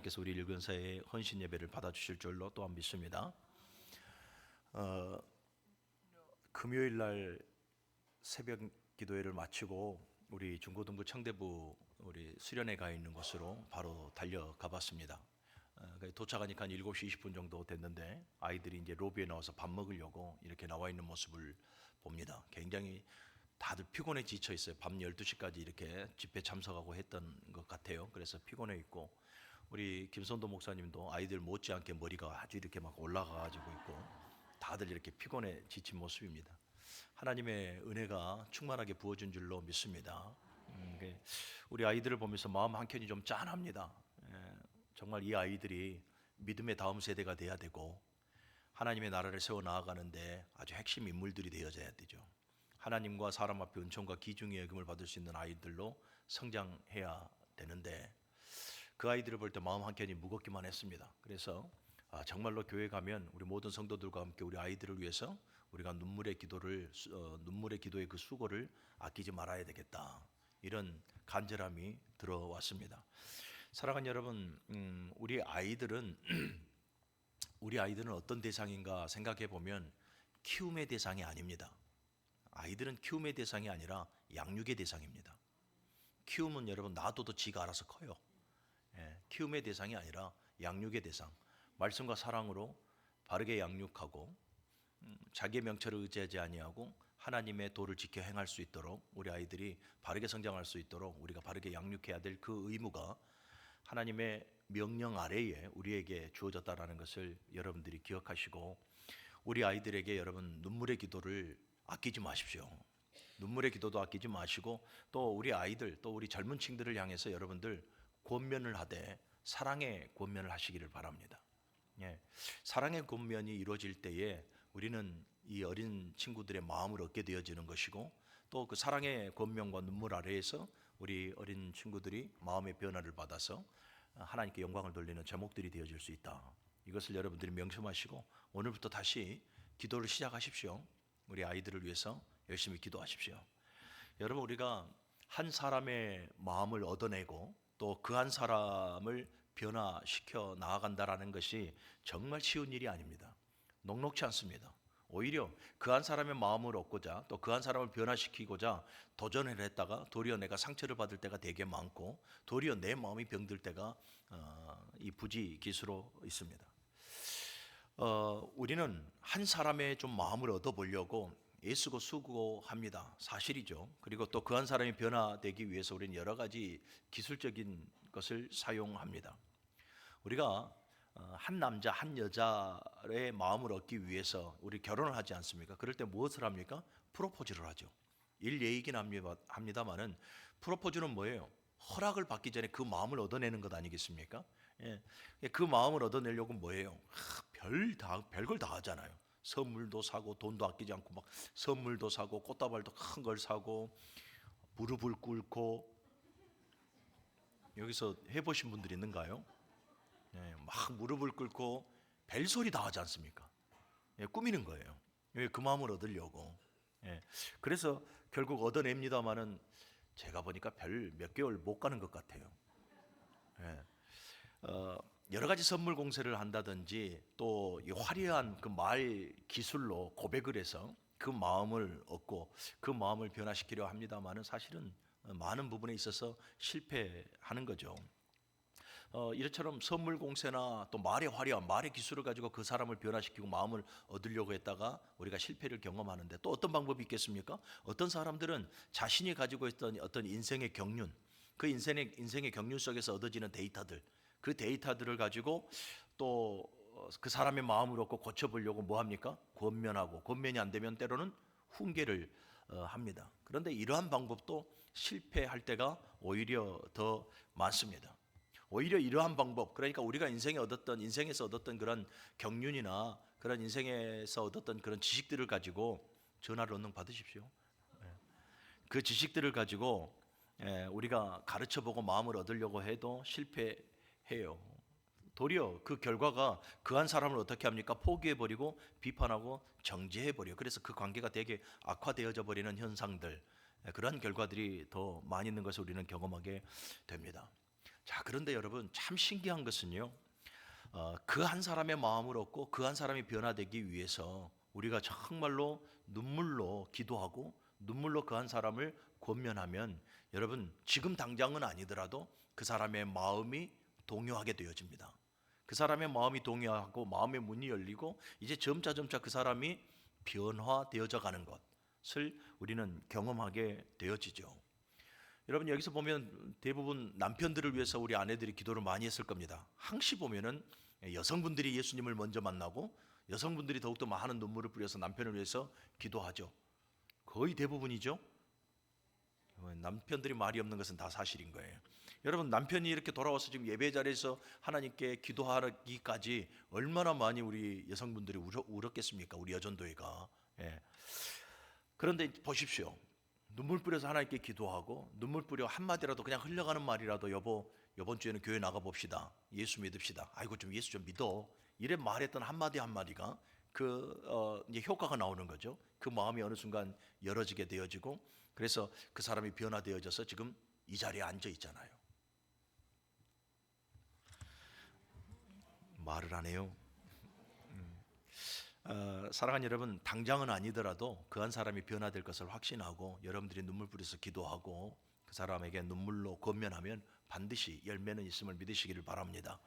께서 우리 일근사의 헌신 예배를 받아주실 줄로 또한 믿습니다. 금요일 날 새벽 기도회를 마치고 우리 중고등부 청대부 우리 수련회 가 있는 곳으로 바로 달려가 봤습니다. 도착하니까 한 7시 20분 정도 됐는데 아이들이 이제 로비에 나와서 밥 먹으려고 이렇게 나와 있는 모습을 봅니다. 굉장히 다들 피곤해 지쳐 있어요. 밤 12시까지 이렇게 집회 참석하고 했던 것 같아요. 그래서 피곤해 있고 우리 김선도 목사님도 아이들 못지않게 머리가 아주 이렇게 막 올라가지고 있고 다들 이렇게 피곤해 지친 모습입니다. 하나님의 은혜가 충만하게 부어준 줄로 믿습니다. 우리 아이들을 보면서 마음 한켠이 좀 짠합니다. 정말 이 아이들이 믿음의 다음 세대가 돼야 되고 하나님의 나라를 세워 나아가는데 아주 핵심 인물들이 되어져야 되죠. 하나님과 사람 앞에 은총과 기중의 여김을 받을 수 있는 아이들로 성장해야 되는데 그 아이들을 볼 때 마음 한켠이 무겁기만 했습니다. 그래서 정말로 교회 가면 우리 모든 성도들과 함께 우리 아이들을 위해서 우리가 눈물의 기도의 그 수고를 아끼지 말아야 되겠다. 이런 간절함이 들어왔습니다. 사랑하는 여러분, 우리 아이들은 어떤 대상인가 생각해 보면 키움의 대상이 아닙니다. 아이들은 키움의 대상이 아니라 양육의 대상입니다. 키움은 여러분 놔둬도 지가 알아서 커요. 키움의 대상이 아니라 양육의 대상. 말씀과 사랑으로 바르게 양육하고 자기의 명철을 의지하지 아니하고 하나님의 도를 지켜 행할 수 있도록 우리 아이들이 바르게 성장할 수 있도록 우리가 바르게 양육해야 될 그 의무가 하나님의 명령 아래에 우리에게 주어졌다라는 것을 여러분들이 기억하시고 우리 아이들에게 여러분 눈물의 기도를 아끼지 마십시오. 눈물의 기도도 아끼지 마시고 또 우리 아이들 또 우리 젊은 층들을 향해서 여러분들 권면을 하되 사랑의 권면을 하시기를 바랍니다. 사랑의 권면이 이루어질 때에 우리는 이 어린 친구들의 마음을 얻게 되어지는 것이고 또 그 사랑의 권면과 눈물 아래에서 우리 어린 친구들이 마음의 변화를 받아서 하나님께 영광을 돌리는 제목들이 되어질 수 있다. 이것을 여러분들이 명심하시고 오늘부터 다시 기도를 시작하십시오. 우리 아이들을 위해서 열심히 기도하십시오. 여러분 우리가 한 사람의 마음을 얻어내고 또 그 한 사람을 변화시켜 나아간다라는 것이 정말 쉬운 일이 아닙니다. 녹록지 않습니다. 오히려 그 한 사람의 마음을 얻고자 또 그 한 사람을 변화시키고자 도전을 했다가 도리어 내가 상처를 받을 때가 되게 많고 도리어 내 마음이 병들 때가 이 부지기수로 있습니다. 우리는 한 사람의 좀 마음을 얻어보려고 애쓰고 수고합니다. 사실이죠. 그리고 또 그 한 사람이 변화되기 위해서 우리는 여러 가지 기술적인 것을 사용합니다. 우리가 한 남자 한 여자의 마음을 얻기 위해서 우리 결혼을 하지 않습니까? 그럴 때 무엇을 합니까? 프로포즈를 하죠. 일례이긴 합니다만은 프로포즈는 뭐예요? 허락을 받기 전에 그 마음을 얻어내는 것 아니겠습니까? 그 마음을 얻어내려고 뭐예요? 별걸 다 하잖아요. 선물도 사고 돈도 아끼지 않고 막 선물도 사고 꽃다발도 큰 걸 사고 무릎을 꿇고 여기서 해보신 분들 있는가요? 막 무릎을 꿇고 벨소리 다 하지 않습니까? 꾸미는 거예요. 그 마음을 얻으려고. 그래서 결국 얻어냅니다마는 제가 보니까 별 몇 개월 못 가는 것 같아요. 여러 가지 선물 공세를 한다든지 또 이 화려한 그 말 기술로 고백을 해서 그 마음을 얻고 그 마음을 변화시키려 합니다마는 사실은 많은 부분에 있어서 실패하는 거죠. 이처럼 선물 공세나 또 말의 화려한 말의 기술을 가지고 그 사람을 변화시키고 마음을 얻으려고 했다가 우리가 실패를 경험하는데 또 어떤 방법이 있겠습니까? 어떤 사람들은 자신이 가지고 있던 어떤 인생의 경륜, 그 인생의 경륜 속에서 얻어지는 데이터들, 그 데이터들을 가지고 또 그 사람의 마음을 얻고 고쳐보려고 뭐 합니까? 권면하고 권면이 안 되면 때로는 훈계를 합니다. 그런데 이러한 방법도 실패할 때가 오히려 더 많습니다. 오히려 이러한 방법, 그러니까 우리가 인생에서 얻었던 그런 경륜이나 그런 인생에서 얻었던 그런 지식들을 가지고 전화를 얻는 받으십시오. 그 지식들을 가지고 우리가 가르쳐보고 마음을 얻으려고 해도 실패해요. 도리어 그 결과가 그 한 사람을 어떻게 합니까? 포기해버리고 비판하고 정죄해버려요. 그래서 그 관계가 되게 악화되어져 버리는 현상들, 그런 결과들이 더 많이 있는 것을 우리는 경험하게 됩니다. 자, 그런데 여러분 참 신기한 것은요, 그 한 사람의 마음을 얻고 그 한 사람이 변화되기 위해서 우리가 정말로 눈물로 기도하고 눈물로 그 한 사람을 권면하면 여러분 지금 당장은 아니더라도 그 사람의 마음이 동요하게 되어집니다. 그 사람의 마음이 동요하고 마음의 문이 열리고 이제 점차 그 사람이 변화되어져 가는 것을 우리는 경험하게 되어지죠. 여러분 여기서 보면 대부분 남편들을 위해서 우리 아내들이 기도를 많이 했을 겁니다. 항시 보면은 여성분들이 예수님을 먼저 만나고 여성분들이 더욱더 많은 눈물을 뿌려서 남편을 위해서 기도하죠. 거의 대부분이죠. 남편들이 말이 없는 것은 다 사실인 거예요. 여러분 남편이 이렇게 돌아와서 지금 예배 자리에서 하나님께 기도하기까지 얼마나 많이 우리 여성분들이 울었겠습니까? 우리 여전도회가. 예. 그런데 보십시오. 눈물 뿌려서 하나님께 기도하고 눈물 뿌려 한마디라도 그냥 흘러가는 말이라도 여보 이번 주에는 교회 나가 봅시다. 예수 믿읍시다. 아이고 좀 예수 좀 믿어. 이래 말했던 한마디 한마디가 이제 효과가 나오는 거죠. 그 마음이 어느 순간 열어지게 되어지고 그래서 그 사람이 변화되어져서 지금 이 자리에 앉아 있잖아요. 말을 안 해요. 사랑하는 여러분, 당장은 아니더라도 그 한 사람이 변화될 것을 확신하고 여러분들이 눈물 뿌려서 기도하고 그 사람에게 눈물로 권면하면 반드시 열매는 있음을 믿으시기를 바랍니다.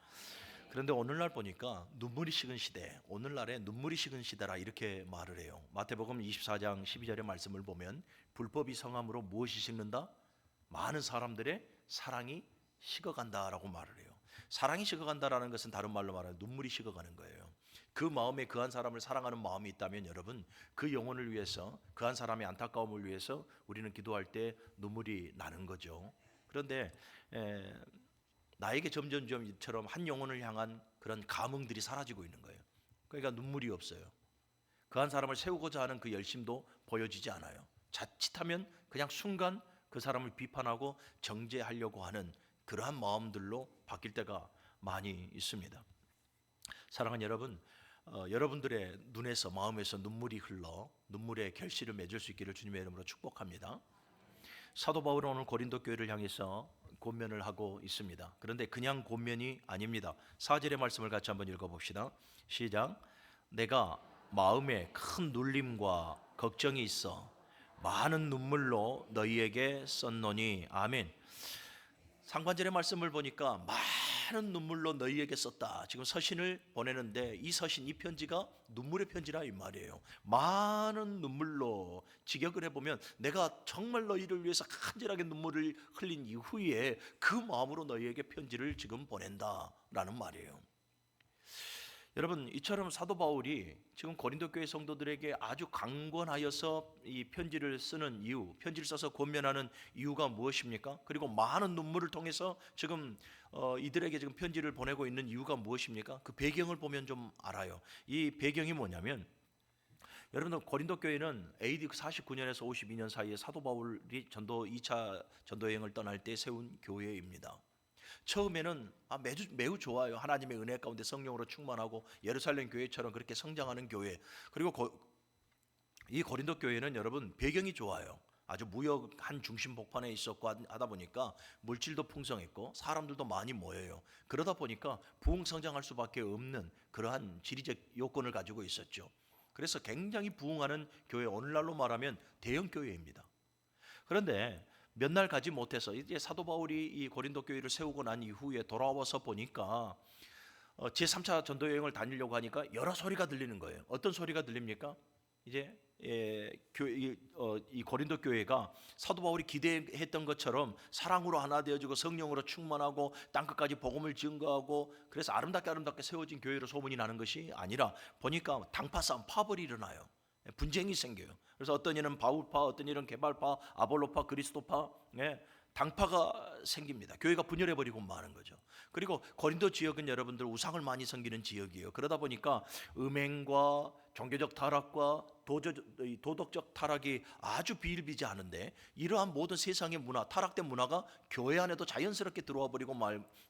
그런데 오늘날 보니까 눈물이 식은 시대, 오늘날에 눈물이 식은 시대라 이렇게 말을 해요. 마태복음 24장 12절의 말씀을 보면 불법이 성함으로 무엇이 식는다? 많은 사람들의 사랑이 식어간다라고 말을 해요. 사랑이 식어간다라는 것은 다른 말로 말하면 눈물이 식어가는 거예요. 그 마음에 그 한 사람을 사랑하는 마음이 있다면 여러분 그 영혼을 위해서 그 한 사람의 안타까움을 위해서 우리는 기도할 때 눈물이 나는 거죠. 그런데 나에게 점점점 이처럼 한 영혼을 향한 그런 감흥들이 사라지고 있는 거예요. 그러니까 눈물이 없어요. 그 한 사람을 세우고자 하는 그 열심도 보여지지 않아요. 자칫하면 그냥 순간 그 사람을 비판하고 정죄하려고 하는 그러한 마음들로 바뀔 때가 많이 있습니다. 사랑하는 여러분, 여러분들의 눈에서 마음에서 눈물이 흘러 눈물의 결실을 맺을 수 있기를 주님의 이름으로 축복합니다. 사도 바울은 오늘 고린도 교회를 향해서 권면을 하고 있습니다. 그런데 그냥 권면이 아닙니다. 4절의 말씀을 같이 한번 읽어봅시다. 시작. 내가 마음에 큰 눌림과 걱정이 있어 많은 눈물로 너희에게 썼노니. 아멘. 상반절의 말씀을 보니까 많은 눈물로 너희에게 썼다. 지금 서신을 보내는데 이 서신, 이 편지가 눈물의 편지라 이 말이에요. 많은 눈물로 직역을 해보면 내가 정말 너희를 위해서 간절하게 눈물을 흘린 이후에 그 마음으로 너희에게 편지를 지금 보낸다라는 말이에요. 여러분 이처럼 사도 바울이 지금 고린도 교회 성도들에게 아주 강권하여서 이 편지를 쓰는 이유, 편지를 써서 권면하는 이유가 무엇입니까? 그리고 많은 눈물을 통해서 지금 이들에게 지금 편지를 보내고 있는 이유가 무엇입니까? 그 배경을 보면 좀 알아요. 이 배경이 뭐냐면 여러분들 고린도 교회는 AD 49년에서 52년 사이에 사도 바울이 2차 전도 여행을 떠날 때 세운 교회입니다. 처음에는 매우 좋아요. 하나님의 은혜 가운데 성령으로 충만하고 예루살렘 교회처럼 그렇게 성장하는 교회. 그리고 이 고린도 교회는 여러분 배경이 좋아요. 아주 무역 한 중심 복판에 있었고 하다 보니까 물질도 풍성했고 사람들도 많이 모여요. 그러다 보니까 부흥 성장할 수밖에 없는 그러한 지리적 요건을 가지고 있었죠. 그래서 굉장히 부흥하는 교회, 오늘날로 말하면 대형 교회입니다. 그런데 몇 날 가지 못해서 이제 사도 바울이 이 고린도 교회를 세우고 난 이후에 돌아와서 보니까 제3차 전도 여행을 다니려고 하니까 여러 소리가 들리는 거예요. 어떤 소리가 들립니까? 이제 이 고린도 교회가 사도 바울이 기대했던 것처럼 사랑으로 하나 되어지고 성령으로 충만하고 땅끝까지 복음을 증거하고 그래서 아름답게 세워진 교회로 소문이 나는 것이 아니라 보니까 당파 싸움, 파벌이 일어나요. 분쟁이 생겨요. 그래서 어떤 이는 바울파, 어떤 이는 게발파, 아볼로파, 그리스도파, 당파가 생깁니다. 교회가 분열해 버리고 마는 거죠. 그리고 고린도 지역은 여러분들 우상을 많이 섬기는 지역이에요. 그러다 보니까 음행과 종교적 타락과 도덕적 타락이 아주 비일비재하는데 이러한 모든 세상의 문화, 타락된 문화가 교회 안에도 자연스럽게 들어와 버리고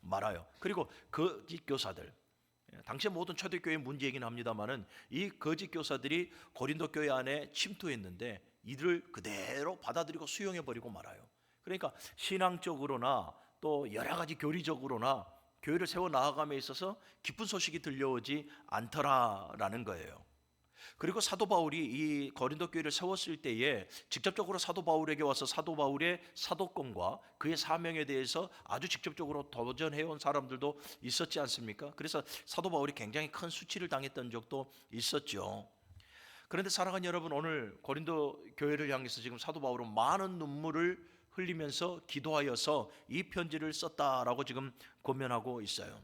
말아요. 그리고 거짓 교사들, 당시 모든 초대교회 문제이긴 합니다만은 이 거짓 교사들이 고린도 교회 안에 침투했는데 이들을 그대로 받아들이고 수용해 버리고 말아요. 그러니까 신앙적으로나 또 여러 가지 교리적으로나 교회를 세워 나아감에 있어서 기쁜 소식이 들려오지 않더라라는 거예요. 그리고 사도 바울이 이 고린도 교회를 세웠을 때에 직접적으로 사도 바울에게 와서 사도 바울의 사도권과 그의 사명에 대해서 아주 직접적으로 도전해온 사람들도 있었지 않습니까? 그래서 사도 바울이 굉장히 큰 수치를 당했던 적도 있었죠. 그런데 사랑하는 여러분, 오늘 고린도 교회를 향해서 지금 사도 바울은 많은 눈물을 흘리면서 기도하여서 이 편지를 썼다라고 지금 권면하고 있어요.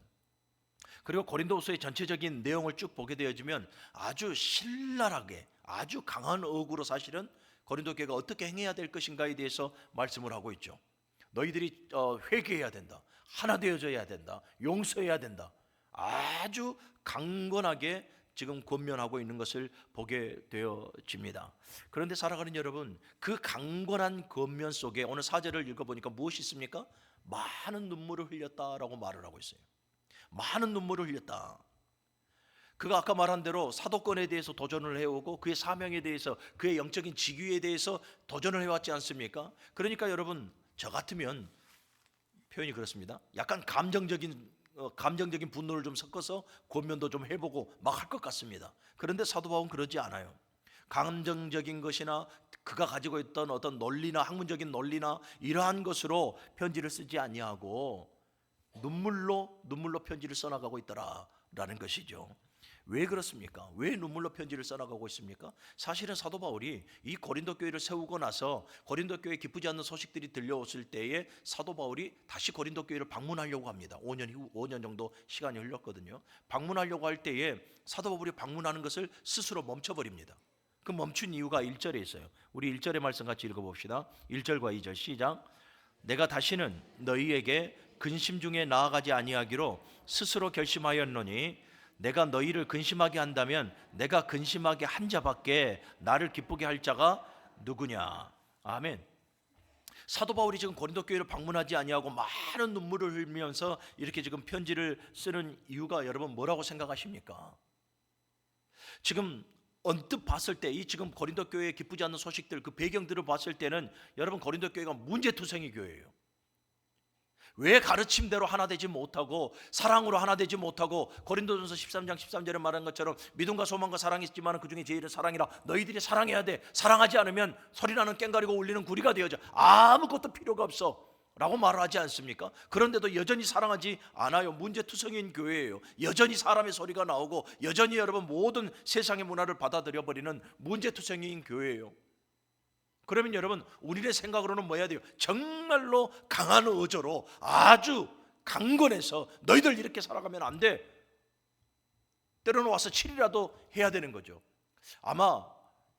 그리고 고린도후서의 전체적인 내용을 쭉 보게 되어지면 아주 신랄하게 아주 강한 어구로 사실은 고린도 교회가 어떻게 행해야 될 것인가에 대해서 말씀을 하고 있죠. 너희들이 회개해야 된다, 하나 되어져야 된다, 용서해야 된다, 아주 강건하게 지금 권면하고 있는 것을 보게 되어집니다. 그런데 살아가는 여러분, 그 강건한 권면 속에 오늘 4절을 읽어보니까 무엇이 있습니까? 많은 눈물을 흘렸다라고 말을 하고 있어요. 많은 눈물을 흘렸다. 그가 아까 말한 대로 사도권에 대해서 도전을 해오고 그의 사명에 대해서, 그의 영적인 직위에 대해서 도전을 해왔지 않습니까? 그러니까 여러분, 저 같으면 표현이 그렇습니다. 약간 감정적인 분노를 좀 섞어서 권면도 좀 해보고 막 할 것 같습니다. 그런데 사도 바울은 그러지 않아요. 감정적인 것이나 그가 가지고 있던 어떤 논리나 학문적인 논리나 이러한 것으로 편지를 쓰지 아니하고 눈물로 편지를 써나가고 있더라라는 것이죠. 왜 그렇습니까? 왜 눈물로 편지를 써나가고 있습니까? 사실은 사도 바울이 이 고린도 교회를 세우고 나서 고린도 교회에 기쁘지 않는 소식들이 들려왔을 때에 사도 바울이 다시 고린도 교회를 방문하려고 합니다. 5년 정도 시간이 흘렀거든요. 방문하려고 할 때에 사도 바울이 방문하는 것을 스스로 멈춰버립니다. 그 멈춘 이유가 1절에 있어요. 우리 1절의 말씀 같이 읽어봅시다. 1절과 2절 시작. 내가 다시는 너희에게 근심 중에 나아가지 아니하기로 스스로 결심하였노니 내가 너희를 근심하게 한다면 내가 근심하게 한 자밖에 나를 기쁘게 할 자가 누구냐. 아멘. 사도 바울이 지금 고린도 교회를 방문하지 아니하고 많은 눈물을 흘리면서 이렇게 지금 편지를 쓰는 이유가 여러분 뭐라고 생각하십니까? 지금 언뜻 봤을 때 이 지금 고린도 교회에 기쁘지 않는 소식들, 그 배경들을 봤을 때는 여러분 고린도 교회가 문제투성이 교회예요. 왜 가르침대로 하나 되지 못하고 사랑으로 하나 되지 못하고 고린도전서 13장 13절에 말한 것처럼 믿음과 소망과 사랑이 있지만 그중에 제일은 사랑이라 너희들이 사랑해야 돼. 사랑하지 않으면 소리나는 꽹가리고 울리는 구리가 되어져. 아무것도 필요가 없어 라고 말을 하지 않습니까? 그런데도 여전히 사랑하지 않아요. 문제투성인 교회예요. 여전히 사람의 소리가 나오고 여전히 여러분 모든 세상의 문화를 받아들여 버리는 문제투성인 교회예요. 그러면 여러분 우리의 생각으로는 뭐 해야 돼요? 정말로 강한 어조로 아주 강건해서 너희들 이렇게 살아가면 안 돼, 때로는 와서 치리라도 해야 되는 거죠. 아마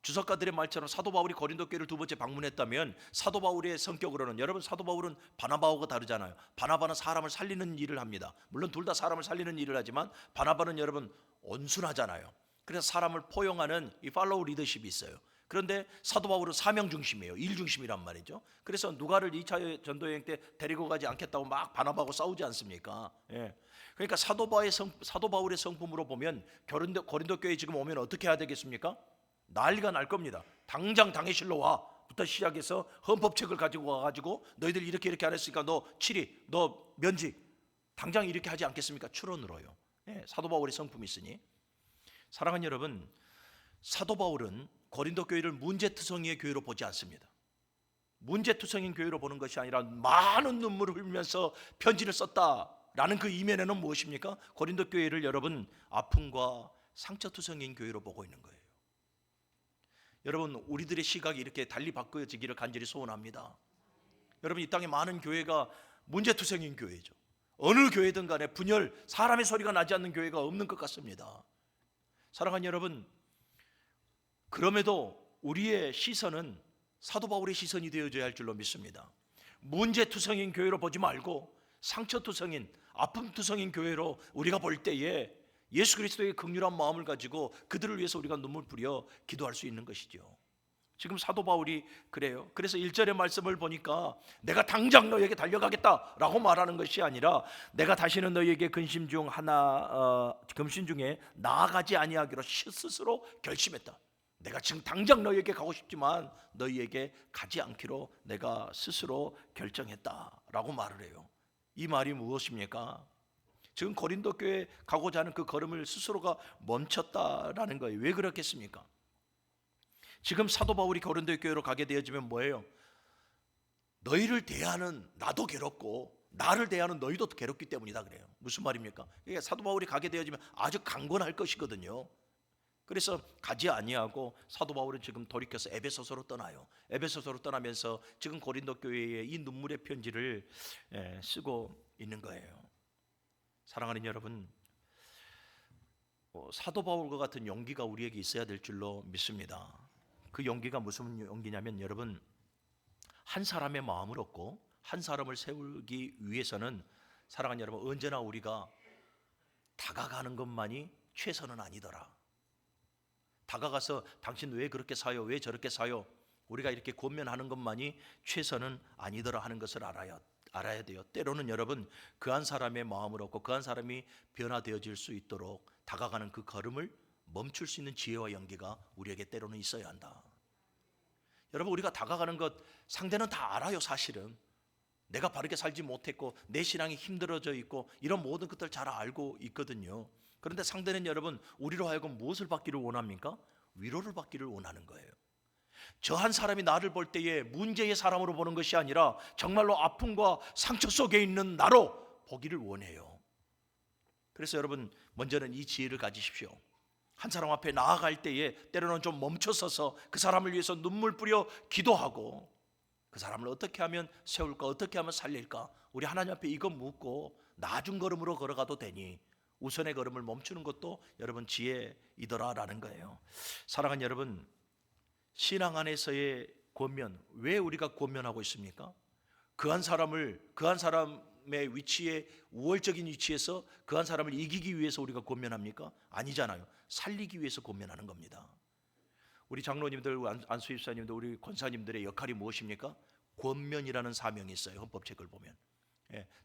주석가들의 말처럼 사도 바울이 고린도 교회를 두 번째 방문했다면 사도 바울의 성격으로는, 여러분 사도 바울은 바나바하고 다르잖아요. 바나바는 사람을 살리는 일을 합니다. 물론 둘 다 사람을 살리는 일을 하지만 바나바는 여러분 온순하잖아요. 그래서 사람을 포용하는 이 팔로우 리더십이 있어요. 그런데 사도 바울은 사명 중심이에요. 일 중심이란 말이죠. 그래서 누가를 2차 전도여행 때 데리고 가지 않겠다고 막 바나바하고 싸우지 않습니까? 예. 그러니까 사도 바울의 성품으로 보면 고린도 교회에 지금 오면 어떻게 해야 되겠습니까? 난리가 날 겁니다. 당장 당회실로 와 부터 시작해서 헌법책을 가지고 와가지고 너희들 이렇게 안 했으니까 너 치리, 너 면직, 당장 이렇게 하지 않겠습니까? 추론으로요. 예, 사도 바울의 성품이 있으니. 사랑하는 여러분, 사도 바울은 고린도 교회를 문제투성이의 교회로 보지 않습니다. 문제투성인 교회로 보는 것이 아니라 많은 눈물을 흘리면서 편지를 썼다라는 그 이면에는 무엇입니까? 고린도 교회를 여러분 아픔과 상처투성인 교회로 보고 있는 거예요. 여러분 우리들의 시각이 이렇게 달리 바꿔지기를 간절히 소원합니다. 여러분 이 땅에 많은 교회가 문제투성인 교회죠. 어느 교회든 간에 분열, 사람의 소리가 나지 않는 교회가 없는 것 같습니다. 사랑하는 여러분, 그럼에도 우리의 시선은 사도 바울의 시선이 되어져야 할 줄로 믿습니다. 문제투성인 교회로 보지 말고 상처투성인, 아픔투성인 교회로 우리가 볼 때에 예수 그리스도의 긍휼한 마음을 가지고 그들을 위해서 우리가 눈물 뿌려 기도할 수 있는 것이죠. 지금 사도 바울이 그래요. 그래서 1절의 말씀을 보니까 내가 당장 너에게 달려가겠다라고 말하는 것이 아니라 내가 다시는 너에게 근심 중에 나아가지 아니하기로 스스로 결심했다. 내가 지금 당장 너희에게 가고 싶지만 너희에게 가지 않기로 내가 스스로 결정했다라고 말을 해요. 이 말이 무엇입니까? 지금 고린도 교회에 가고자 하는 그 걸음을 스스로가 멈췄다라는 거예요. 왜 그렇겠습니까? 지금 사도 바울이 고린도 교회로 가게 되어지면 뭐예요? 너희를 대하는 나도 괴롭고 나를 대하는 너희도 괴롭기 때문이다 그래요. 무슨 말입니까? 그러니까 사도 바울이 가게 되어지면 아주 강건할 것이거든요. 그래서 가지 아니하고 사도 바울은 지금 돌이켜서 에베소서로 떠나요. 에베소서로 떠나면서 지금 고린도 교회에 이 눈물의 편지를 쓰고 있는 거예요. 사랑하는 여러분, 사도 바울과 같은 용기가 우리에게 있어야 될 줄로 믿습니다. 그 용기가 무슨 용기냐면 여러분, 한 사람의 마음을 얻고 한 사람을 세우기 위해서는 사랑하는 여러분, 언제나 우리가 다가가는 것만이 최선은 아니더라. 다가가서 당신 왜 그렇게 사요? 왜 저렇게 사요? 우리가 이렇게 권면하는 것만이 최선은 아니더라 하는 것을 알아야 돼요. 때로는 여러분, 그 한 사람의 마음을 얻고 그 한 사람이 변화되어질 수 있도록 다가가는 그 걸음을 멈출 수 있는 지혜와 용기가 우리에게 때로는 있어야 한다. 여러분, 우리가 다가가는 것 상대는 다 알아요. 사실은 내가 바르게 살지 못했고 내 신앙이 힘들어져 있고 이런 모든 것들 잘 알고 있거든요. 그런데 상대는 여러분, 우리로 하여금 무엇을 받기를 원합니까? 위로를 받기를 원하는 거예요. 저 한 사람이 나를 볼 때에 문제의 사람으로 보는 것이 아니라 정말로 아픔과 상처 속에 있는 나로 보기를 원해요. 그래서 여러분, 먼저는 이 지혜를 가지십시오. 한 사람 앞에 나아갈 때에 때로는 좀 멈춰서서 그 사람을 위해서 눈물 뿌려 기도하고 그 사람을 어떻게 하면 세울까, 어떻게 하면 살릴까, 우리 하나님 앞에 이거 묻고 나중 걸음으로 걸어가도 되니 우선의 걸음을 멈추는 것도 여러분 지혜이더라라는 거예요. 사랑하는 여러분, 신앙 안에서의 권면, 왜 우리가 권면하고 있습니까? 그 한 사람의 위치에, 우월적인 위치에서 그 한 사람을 이기기 위해서 우리가 권면합니까? 아니잖아요. 살리기 위해서 권면하는 겁니다. 우리 장로님들, 안수집사님들, 우리 권사님들의 역할이 무엇입니까? 권면이라는 사명이 있어요. 헌법책을 보면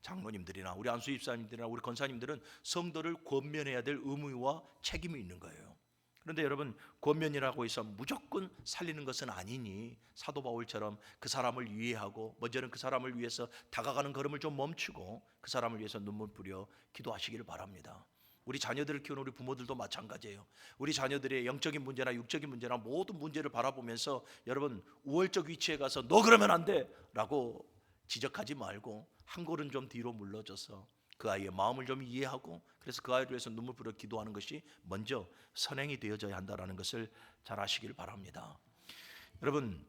장로님들이나 우리 안수집사님들이나 우리 권사님들은 성도를 권면해야 될 의무와 책임이 있는 거예요. 그런데 여러분, 권면이라고 해서 무조건 살리는 것은 아니니 사도 바울처럼 그 사람을 이해하고 먼저는 그 사람을 위해서 다가가는 걸음을 좀 멈추고 그 사람을 위해서 눈물 뿌려 기도하시기를 바랍니다. 우리 자녀들을 키우는 우리 부모들도 마찬가지예요. 우리 자녀들의 영적인 문제나 육적인 문제나 모든 문제를 바라보면서 여러분, 우월적 위치에 가서 너 그러면 안 돼 라고 지적하지 말고 한 걸음 좀 뒤로 물러져서 그 아이의 마음을 좀 이해하고 그래서 그 아이를 위해서 눈물 뿌려 기도하는 것이 먼저 선행이 되어져야 한다는 것을 잘 아시길 바랍니다. 여러분,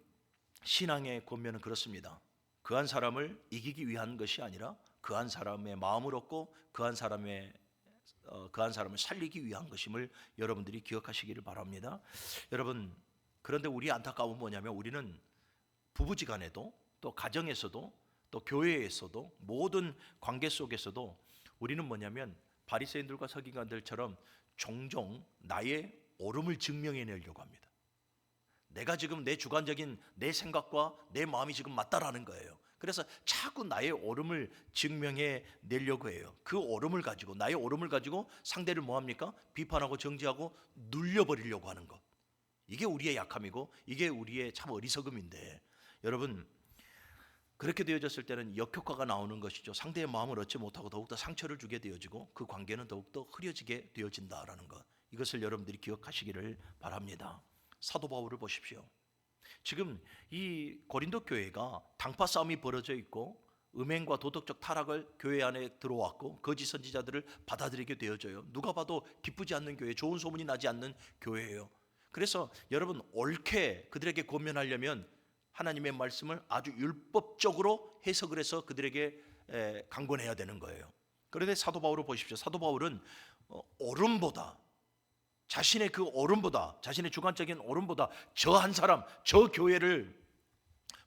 신앙의 권면은 그렇습니다. 그 한 사람을 이기기 위한 것이 아니라 그 한 사람의 마음을 얻고 그 한 사람을 살리기 위한 것임을 여러분들이 기억하시기를 바랍니다. 여러분, 그런데 우리의 안타까움은 뭐냐면 우리는 부부지간에도 또 가정에서도 또 교회에서도 모든 관계 속에서도 우리는 뭐냐면 바리새인들과 서기관들처럼 종종 나의 옳음을 증명해내려고 합니다. 내가 지금 내 주관적인 내 생각과 내 마음이 지금 맞다라는 거예요. 그래서 자꾸 나의 옳음을 증명해 내려고 해요. 그 옳음을 가지고, 나의 옳음을 가지고 상대를 뭐합니까? 비판하고 정죄하고 눌려버리려고 하는 것. 이게 우리의 약함이고 이게 우리의 참 어리석음인데 여러분, 그렇게 되어졌을 때는 역효과가 나오는 것이죠. 상대의 마음을 얻지 못하고 더욱더 상처를 주게 되어지고 그 관계는 더욱더 흐려지게 되어진다라는 것, 이것을 여러분들이 기억하시기를 바랍니다. 사도 바울을 보십시오. 지금 이 고린도 교회가 당파 싸움이 벌어져 있고 음행과 도덕적 타락을 교회 안에 들어왔고 거짓 선지자들을 받아들이게 되어져요. 누가 봐도 기쁘지 않는 교회, 좋은 소문이 나지 않는 교회예요. 그래서 여러분, 옳게 그들에게 권면하려면 하나님의 말씀을 아주 율법적으로 해석을 해서 그들에게 강권해야 되는 거예요. 그런데 사도 바울을 보십시오. 사도 바울은 옳음보다, 자신의 그 옳음보다, 자신의 주관적인 옳음보다 저 한 사람, 저 교회를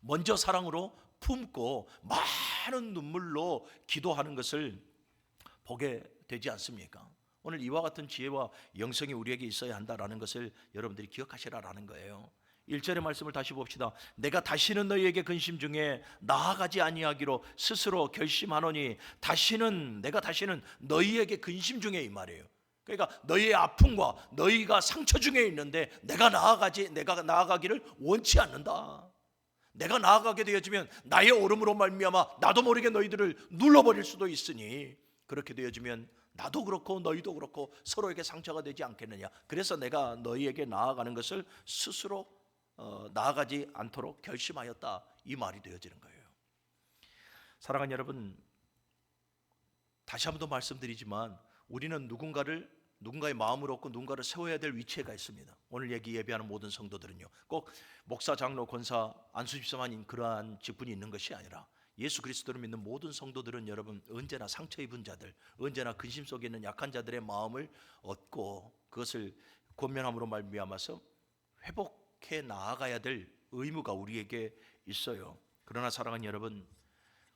먼저 사랑으로 품고 많은 눈물로 기도하는 것을 보게 되지 않습니까? 오늘 이와 같은 지혜와 영성이 우리에게 있어야 한다라는 것을 여러분들이 기억하시라라는 거예요. 1절의 말씀을 다시 봅시다. 내가 다시는 너희에게 근심 중에 나아가지 아니하기로 스스로 결심하노니, 내가 다시는 너희에게 근심 중에, 이 말이에요. 그러니까 너희의 아픔과 너희가 상처 중에 있는데 내가 나아가기를 원치 않는다. 내가 나아가게 되어지면 나의 오름으로 말미암아 나도 모르게 너희들을 눌러버릴 수도 있으니 그렇게 되어지면 나도 그렇고 너희도 그렇고 서로에게 상처가 되지 않겠느냐. 그래서 내가 너희에게 나아가는 것을 스스로 나아가지 않도록 결심하였다, 이 말이 되어지는 거예요. 사랑하는 여러분, 다시 한 번 더 말씀드리지만 우리는 누군가의 마음을 얻고 누군가를 세워야 될 위치가 있습니다. 오늘 예배하는 모든 성도들은요, 꼭 목사, 장로, 권사, 안수집사만 그러한 직분이 있는 것이 아니라 예수 그리스도를 믿는 모든 성도들은 여러분 언제나 상처 입은 자들, 언제나 근심 속에 있는 약한 자들의 마음을 얻고 그것을 권면함으로 말미암아서 회복해 나아가야 될 의무가 우리에게 있어요. 그러나 사랑하는 여러분,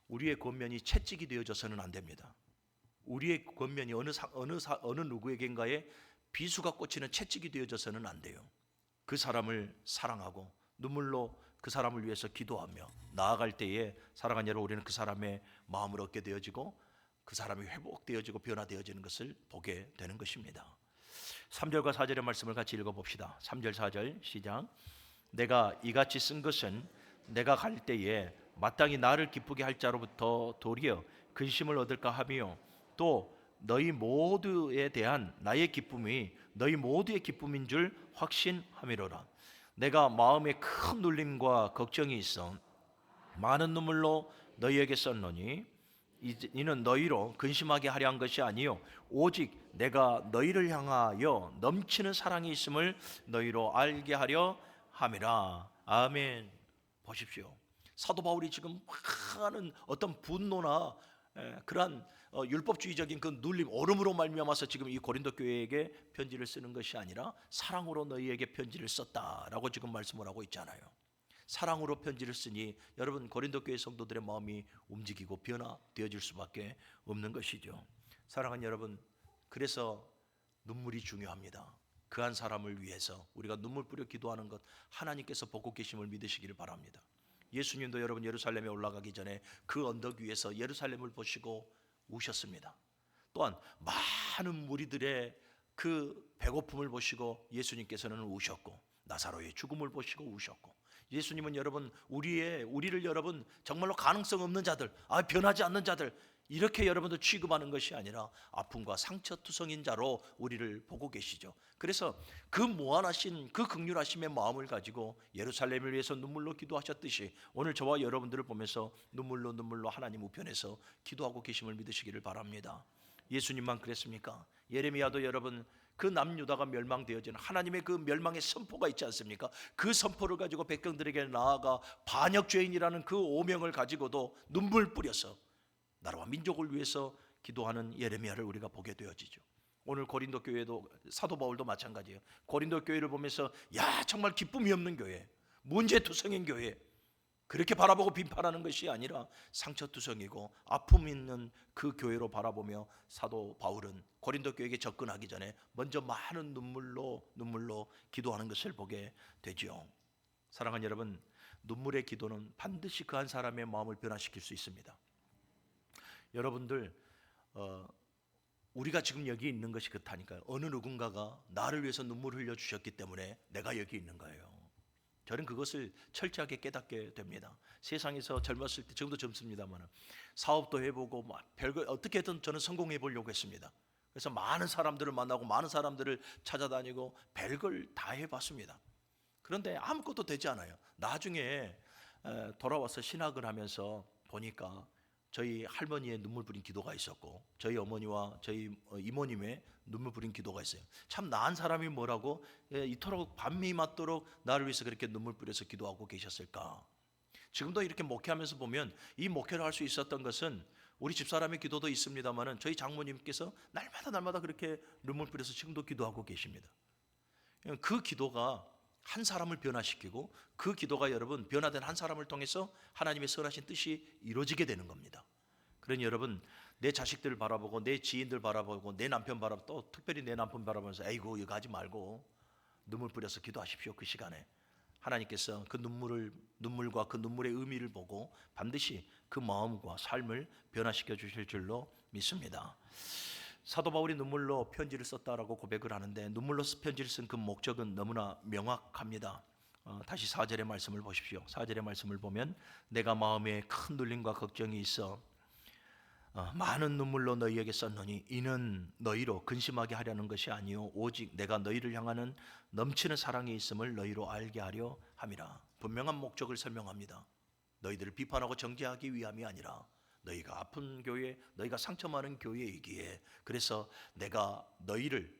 우리의 권면이 채찍이 되어져서는 안 됩니다. 우리의 권면이 어느 누구에겐가에 비수가 꽂히는 채찍이 되어져서는 안 돼요. 그 사람을 사랑하고 눈물로 그 사람을 위해서 기도하며 나아갈 때에 사랑하는 여러분, 우리는 그 사람의 마음을 얻게 되어지고 그 사람이 회복되어지고 변화되어지는 것을 보게 되는 것입니다. 3절과 4절의 말씀을 같이 읽어봅시다. 3절 4절 시작. 내가 이같이 쓴 것은 내가 갈 때에 마땅히 나를 기쁘게 할 자로부터 도리어 근심을 얻을까 하며 또 너희 모두에 대한 나의 기쁨이 너희 모두의 기쁨인 줄 확신함이로라. 내가 마음에 큰 눌림과 걱정이 있어 많은 눈물로 너희에게 썼노니 이는 너희로 근심하게 하려 한 것이 아니요 오직 내가 너희를 향하여 넘치는 사랑이 있음을 너희로 알게 하려 함이라. 아멘. 보십시오. 사도 바울이 지금 많은 어떤 분노나 그러한 율법주의적인 그 눌림, 오름으로 말미암아서 지금 이 고린도 교회에게 편지를 쓰는 것이 아니라 사랑으로 너희에게 편지를 썼다라고 지금 말씀을 하고 있잖아요. 사랑으로 편지를 쓰니 여러분 고린도 교회 성도들의 마음이 움직이고 변화되어질 수밖에 없는 것이죠. 사랑하는 여러분, 그래서 눈물이 중요합니다. 그 한 사람을 위해서 우리가 눈물 뿌려 기도하는 것, 하나님께서 보고 계심을 믿으시기를 바랍니다. 예수님도 여러분 예루살렘에 올라가기 전에 그 언덕 위에서 예루살렘을 보시고 우셨습니다. 또한 많은 무리들의 그 배고픔을 보시고 예수님께서는 우셨고 나사로의 죽음을 보시고 우셨고 예수님은 여러분 우리를 여러분 정말로 가능성 없는 자들, 변하지 않는 자들 이렇게 여러분들 취급하는 것이 아니라 아픔과 상처투성인 자로 우리를 보고 계시죠. 그래서 그 무한하신 그 긍휼하심의 마음을 가지고 예루살렘을 위해서 눈물로 기도하셨듯이 오늘 저와 여러분들을 보면서 눈물로 하나님 우편에서 기도하고 계심을 믿으시기를 바랍니다. 예수님만 그랬습니까? 예레미야도 여러분 그 남유다가 멸망되어지는 하나님의 그 멸망의 선포가 있지 않습니까? 그 선포를 가지고 백성들에게 나아가 반역죄인이라는 그 오명을 가지고도 눈물 뿌려서 나라와 민족을 위해서 기도하는 예레미야를 우리가 보게 되어지죠. 오늘 고린도 교회도 사도 바울도 마찬가지예요. 고린도 교회를 보면서 야 정말 기쁨이 없는 교회, 문제투성인 교회 그렇게 바라보고 비판하는 것이 아니라 상처투성이고 아픔 있는 그 교회로 바라보며 사도 바울은 고린도 교회에게 접근하기 전에 먼저 많은 눈물로 기도하는 것을 보게 되죠. 사랑하는 여러분, 눈물의 기도는 반드시 그 한 사람의 마음을 변화시킬 수 있습니다. 여러분들 우리가 지금 여기 있는 것이 그렇다니까요. 어느 누군가가 나를 위해서 눈물을 흘려주셨기 때문에 내가 여기 있는 거예요. 저는 그것을 철저하게 깨닫게 됩니다. 세상에서 젊었을 때, 지금도 젊습니다만 사업도 해보고 별거 어떻게든 저는 성공해 보려고 했습니다. 그래서 많은 사람들을 만나고 많은 사람들을 찾아다니고 별걸 다 해봤습니다. 그런데 아무것도 되지 않아요. 나중에 돌아와서 신학을 하면서 보니까 저희 할머니의 눈물 뿌린 기도가 있었고 저희 어머니와 저희 이모님의 눈물 뿌린 기도가 있어요. 참 나은 사람이 뭐라고 이토록 밤이 맞도록 나를 위해서 그렇게 눈물 뿌려서 기도하고 계셨을까. 지금도 이렇게 목회하면서 보면 이 목회를 할 수 있었던 것은 우리 집사람의 기도도 있습니다만 저희 장모님께서 날마다 그렇게 눈물 뿌려서 지금도 기도하고 계십니다. 그 기도가 한 사람을 변화시키고 그 기도가 여러분 변화된 한 사람을 통해서 하나님의 선하신 뜻이 이루어지게 되는 겁니다. 그러니 여러분 내 자식들을 바라보고 내 지인들 바라보고 내 남편 바라보고 또 특별히 내 남편 바라보면서 에이구 이거 하지 말고 눈물 뿌려서 기도하십시오. 그 시간에 하나님께서 그 눈물과 그 눈물의 의미를 보고 반드시 그 마음과 삶을 변화시켜 주실 줄로 믿습니다. 사도 바울이 눈물로 편지를 썼다라고 고백을 하는데 눈물로 편지를 쓴 그 목적은 너무나 명확합니다. 다시 4절의 말씀을 보십시오. 4절의 말씀을 보면 내가 마음에 큰 눌림과 걱정이 있어 많은 눈물로 너희에게 썼노니 이는 너희로 근심하게 하려는 것이 아니요 오직 내가 너희를 향하는 넘치는 사랑이 있음을 너희로 알게 하려 함이라. 분명한 목적을 설명합니다. 너희들을 비판하고 정죄하기 위함이 아니라 너희가 아픈 교회, 너희가 상처 많은 교회이기에 그래서 내가 너희를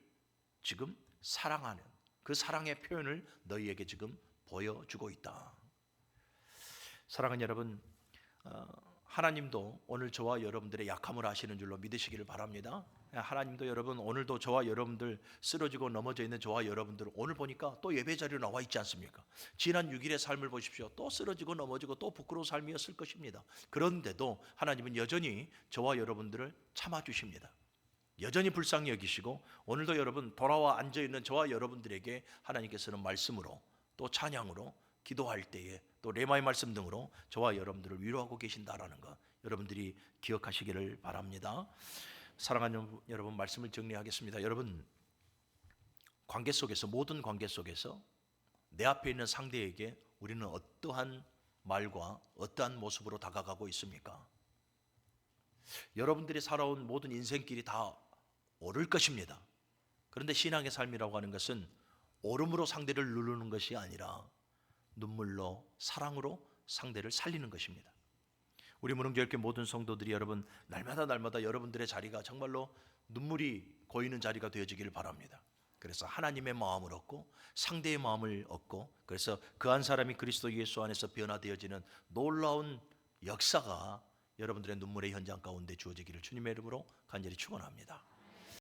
지금 사랑하는 그 사랑의 표현을 너희에게 지금 보여주고 있다. 사랑하는 여러분, 하나님도 오늘 저와 여러분들의 약함을 아시는 줄로 믿으시기를 바랍니다. 하나님도 여러분 오늘도 저와 여러분들 쓰러지고 넘어져 있는 저와 여러분들 오늘 보니까 또 예배 자리로 나와 있지 않습니까? 지난 6일의 삶을 보십시오. 또 쓰러지고 넘어지고 또 부끄러운 삶이었을 것입니다. 그런데도 하나님은 여전히 저와 여러분들을 참아주십니다. 여전히 불쌍히 여기시고 오늘도 여러분 돌아와 앉아있는 저와 여러분들에게 하나님께서는 말씀으로 또 찬양으로 기도할 때에 또 레마의 말씀 등으로 저와 여러분들을 위로하고 계신다라는 것 여러분들이 기억하시기를 바랍니다. 사랑하는 여러분, 말씀을 정리하겠습니다. 여러분, 관계 속에서, 모든 관계 속에서 내 앞에 있는 상대에게 우리는 어떠한 말과 어떠한 모습으로 다가가고 있습니까? 여러분들이 살아온 모든 인생길이 다 옳을 것입니다. 그런데 신앙의 삶이라고 하는 것은 옳음으로 상대를 누르는 것이 아니라 눈물로, 사랑으로 상대를 살리는 것입니다. 우리 무릉교회교회 모든 성도들이 여러분 날마다 여러분들의 자리가 정말로 눈물이 고이는 자리가 되어지기를 바랍니다. 그래서 하나님의 마음을 얻고 상대의 마음을 얻고 그래서 그 한 사람이 그리스도 예수 안에서 변화되어지는 놀라운 역사가 여러분들의 눈물의 현장 가운데 주어지기를 주님의 이름으로 간절히 축원합니다.